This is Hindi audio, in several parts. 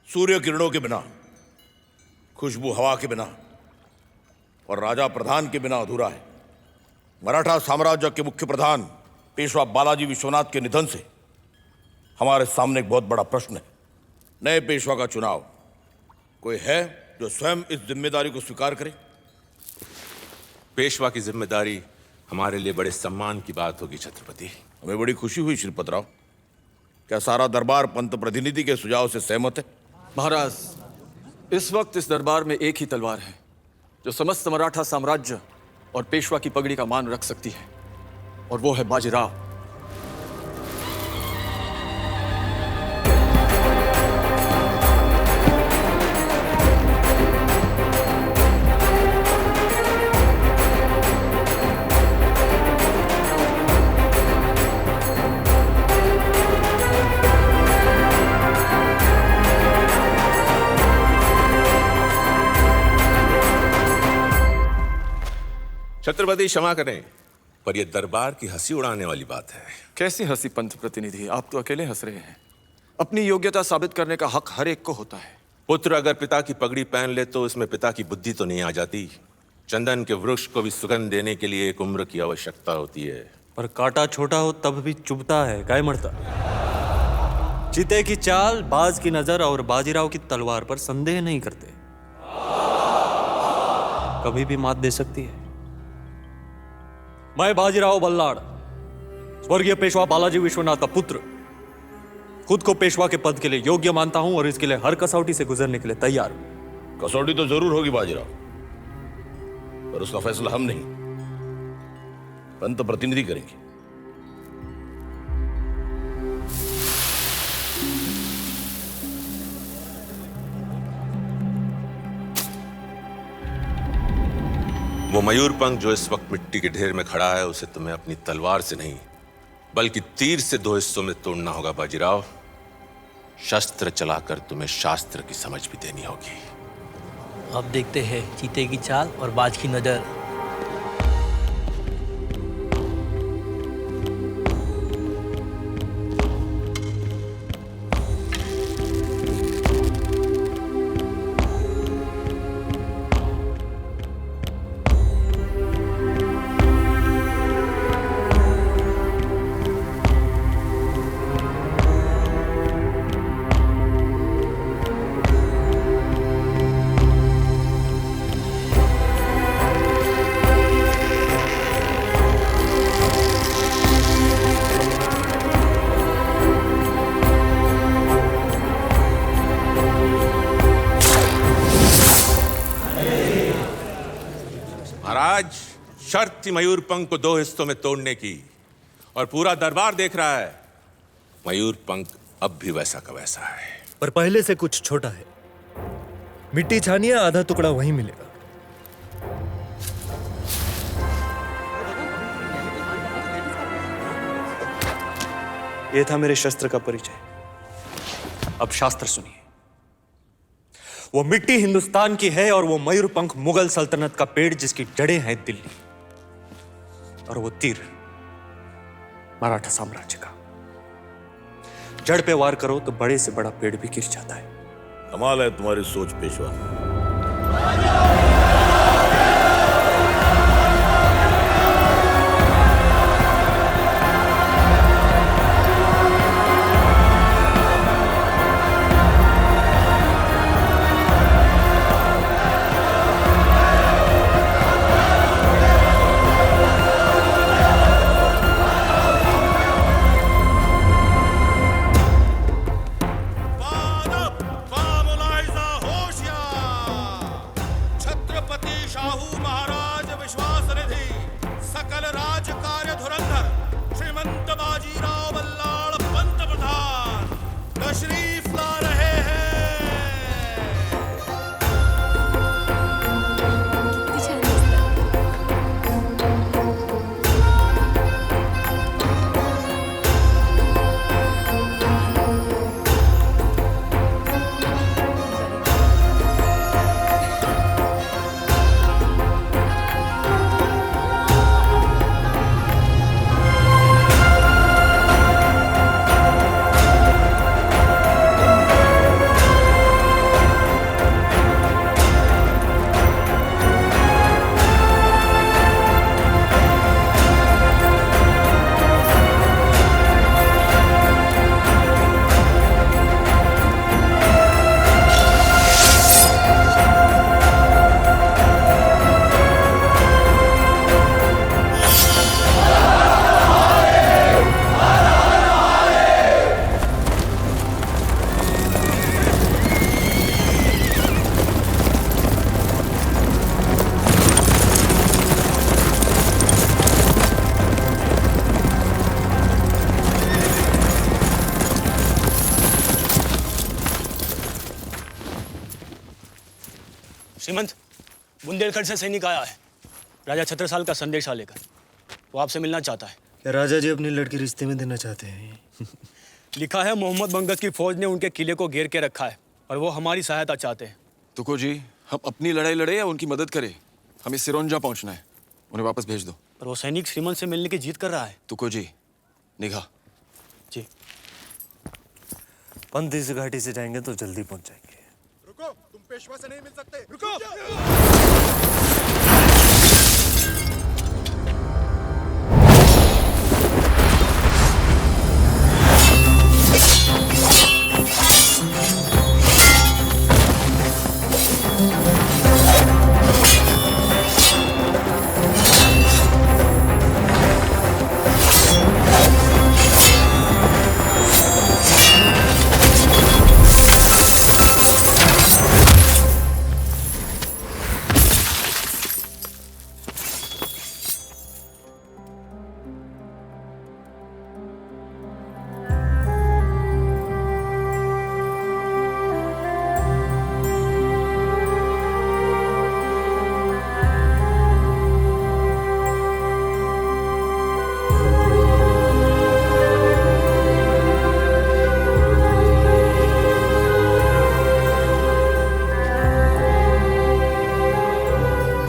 सूर्य किरणों के बिना, खुशबू हवा के बिना और राजा प्रधान के बिना अधूरा है। मराठा साम्राज्य के मुख्य प्रधान पेशवा बालाजी विश्वनाथ के निधन से हमारे सामने एक बहुत बड़ा प्रश्न है। नए पेशवा का चुनाव। कोई है जो स्वयं इस जिम्मेदारी को स्वीकार करे? पेशवा की जिम्मेदारी हमारे लिए बड़े सम्मान की बात होगी छत्रपति। हमें बड़ी खुशी हुई श्रीपत राव। क्या सारा दरबार पंत प्रतिनिधि के सुझाव से सहमत है? महाराज, इस वक्त इस दरबार में एक ही तलवार है जो समस्त मराठा साम्राज्य और पेशवा की पगड़ी का मान रख सकती है, और वो है बाजीराव। छत्रपति क्षमा करें, पर यह दरबार की हंसी उड़ाने वाली बात है। कैसी हंसी पंत प्रतिनिधि, आप तो अकेले हंस रहे हैं। अपनी योग्यता साबित करने का हक हर एक को होता है। पुत्र अगर पिता की पगड़ी पहन ले तो इसमें पिता की बुद्धि तो नहीं आ जाती। चंदन के वृक्ष को भी सुगंध देने के लिए एक उम्र की आवश्यकता होती है। पर कांटा छोटा हो तब भी चुभता है, काय मरता। चीते की चाल, बाज की नजर और बाजीराव की तलवार पर संदेह नहीं करते। कभी भी मात दे सकती है। मैं बाजीराव बल्लाड़, स्वर्गीय पेशवा बालाजी विश्वनाथ का पुत्र, खुद को पेशवा के पद के लिए योग्य मानता हूं और इसके लिए हर कसौटी से गुजरने के लिए तैयार हूं। कसौटी तो जरूर होगी बाजीराव, पर उसका फैसला हम नहीं, पंत प्रतिनिधि करेंगे। वो मयूरपंख जो इस वक्त मिट्टी के ढेर में खड़ा है, उसे तुम्हें अपनी तलवार से नहीं बल्कि तीर से 2 हिस्सों में तोड़ना होगा बाजीराव। शस्त्र चलाकर तुम्हें शास्त्र की समझ भी देनी होगी। अब देखते हैं चीते की चाल और बाज की नजर। महाराज, शर्त थी मयूरपंख को 2 हिस्सों में तोड़ने की, और पूरा दरबार देख रहा है। मयूरपंख अब भी वैसा का वैसा है, पर पहले से कुछ छोटा है। मिट्टी छानिए, आधा टुकड़ा वहीं मिलेगा। यह था मेरे शस्त्र का परिचय। अब शास्त्र सुनिए। वो मिट्टी हिंदुस्तान की है और वो मयूरपंख मुगल सल्तनत का पेड़ जिसकी जड़ें हैं दिल्ली, और वो तीर मराठा साम्राज्य का। जड़ पे वार करो तो बड़े से बड़ा पेड़ भी गिर जाता है। कमाल है तुम्हारी सोच पेशवा। श्रीमंत, बुंदेलखंड से सैनिक आया है राजा छत्रसाल का संदेशा लेकर। वो आपसे मिलना चाहता है। क्या राजा जी अपनी लड़की रिश्ते में देना चाहते हैं? लिखा है मोहम्मद बंगस की फौज ने उनके किले को घेर के रखा है और वो हमारी सहायता चाहते हैं। तुको जी, हम अपनी लड़ाई लड़े या उनकी मदद करें? हमें सिरोंजा पहुंचना है, उन्हें वापस भेज दो। और वो सैनिक श्रीमंत से मिलने की जिद कर रहा है। तुको जी, निगाह। जी। पंत इस घाटी से जाएंगे तो जल्दी पहुंच जाएंगे। रुको, तुम पेशवा से नहीं मिल सकते। रुको।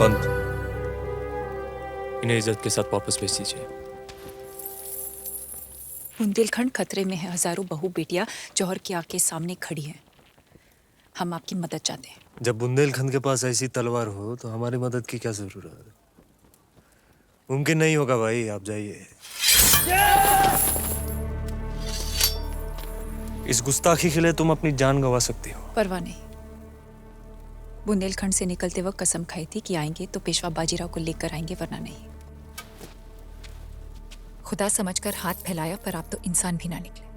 पंत, इन्हें इज्जत के साथ वापस भेज दीजिए। बुंदेलखंड खतरे में है। हजारों बहू बेटियां जौहर की आंख के सामने खड़ी हैं। हम आपकी मदद चाहते हैं। जब बुंदेलखंड के पास ऐसी तलवार हो तो हमारी मदद की क्या जरूरत है? मुमकिन नहीं होगा भाई, आप जाइए। इस गुस्ताखी के लिए तुम अपनी जान गंवा सकती हो। परवाह नहीं। बुंदेलखंड से निकलते वक्त कसम खाई थी कि आएंगे तो पेशवा बाजीराव को लेकर आएंगे, वरना नहीं। खुदा समझकर हाथ फैलाया, पर आप तो इंसान भी ना निकले।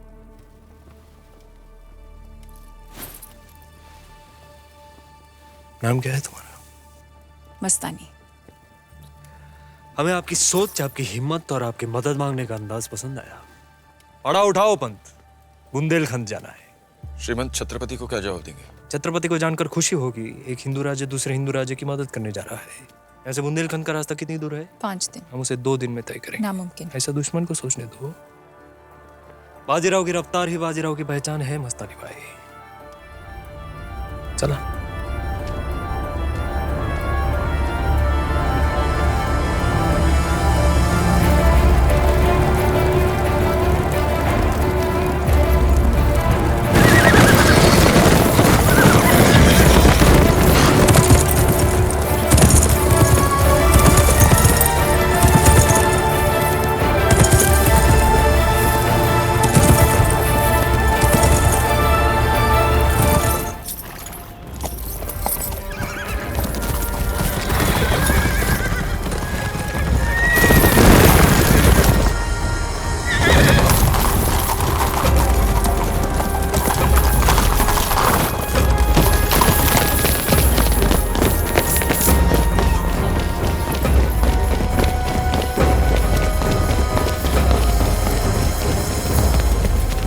नाम क्या है तुम्हारा? मस्तानी। हमें आपकी सोच, आपकी हिम्मत और आपकी मदद मांगने का अंदाज पसंद आया। पड़ा उठाओ पंत, बुंदेलखंड जाना है। श्रीमंत, छत्रपति को क्या जवाब देंगे? छत्रपति को जानकर खुशी होगी, एक हिंदू राज्य दूसरे हिंदू राज्य की मदद करने जा रहा है। ऐसे बुंदेलखंड का रास्ता कितनी दूर है? 5 दिन। हम उसे 2 दिन में तय करेंगे। नामुमकिन। ऐसा दुश्मन को सोचने दो। बाजीराव की रफ्तार ही बाजीराव की पहचान है मस्तानी भाई। चला।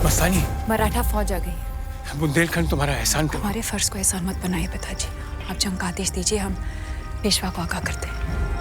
मस्तानी, मराठा फौज आ गई। बुंदेलखंड तुम्हारा एहसान करो। हमारे फर्ज को एहसान मत बनाइए पिताजी। आप जंग का आदेश दीजिए, हम पेशवा को आगाह करते हैं।